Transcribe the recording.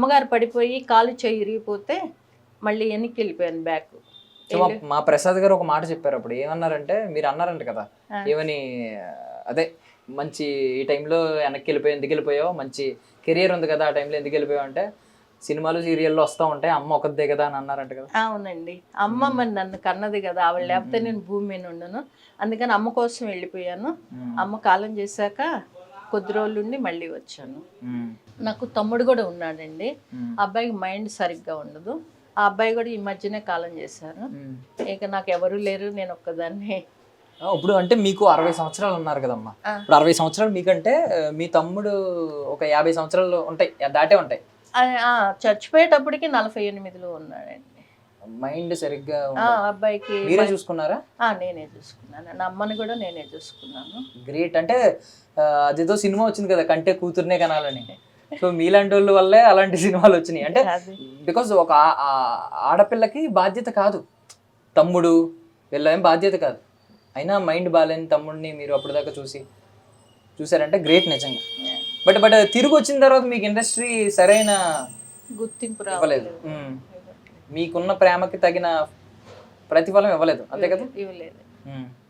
అమ్మగారు పడిపోయి కాలు చెయ్యి ఇరిగిపోతే మళ్ళీ వెనక్కి వెళ్ళిపోయాను బ్యాక్. సో మా ప్రసాద్ గారు ఒక మాట చెప్పారు అప్పుడు. ఏమన్నారంటే, మీరు అన్నారంట కదా ఏమని, అదే మంచి ఈ టైంలో వెనక్కి వెళ్ళిపోయావు, ఎందుకు వెళ్ళిపోయావు, మంచి కెరియర్ ఉంది కదా ఆ టైంలో ఎందుకు వెళ్ళిపోయావు అంటే, సినిమాలు సీరియల్లో వస్తూ ఉంటాయి, అమ్మ ఒకదే కదా అని అన్నారంట కదా. అవునండి, అమ్మ మరి నన్ను కన్నది కదా, ఆవిడ లేకపోతే నేను భూమి మీద ఉండను, అందుకని అమ్మ కోసం వెళ్ళిపోయాను. అమ్మ కాలం చేశాక కొద్ది రోజులు ఉండి మళ్ళీ వచ్చాను. నాకు తమ్ముడు కూడా ఉన్నాడండి, ఆ అబ్బాయికి మైండ్ సరిగ్గా ఉండదు. ఆ అబ్బాయి కూడా ఈ మధ్యనే కాలం చేశారు. ఇక నాకు ఎవరు లేరు, నేను ఒక్కదాన్ని. ఇప్పుడు అంటే మీకు 60 సంవత్సరాలు ఉన్నారు కదమ్మా. ఇప్పుడు 60 సంవత్సరాలు మీకంటే మీ తమ్ముడు ఒక 50 సంవత్సరాలు ఉంటాయి, దాటే ఉంటాయి. చచ్చిపోయేటప్పటికి 48లో ఉన్నాడండి. మైండ్ సరిగ్గా అబ్బాయికి మీరే చూసుకున్నారా? నేనే చూసుకున్నాను, నా అమ్మని కూడా నేనే చూసుకున్నాను. గ్రేట్. అంటే అదేదో సినిమా వచ్చింది కదా, కంటే కూతుర్నే కనాలని. సో మీలాంటి వాళ్ళ వల్లే అలాంటి సినిమాలు వచ్చినాయి. అంటే బికాజ్ ఒక ఆడపిల్లకి బాధ్యత కాదు తమ్ముడు, వీళ్ళేం బాధ్యత కాదు, అయినా మైండ్ బాగాలేని తమ్ముడిని మీరు అప్పటిదాకా చూసారంటే గ్రేట్ నిజంగా. బట్ తిరిగి వచ్చిన తర్వాత మీకు ఇండస్ట్రీ సరైన గుర్తింపు ఇవ్వలేదు, మీకున్న ప్రేమకి తగిన ప్రతిఫలం ఇవ్వలేదు, అంతే కదా? ఇవ్వలేదు.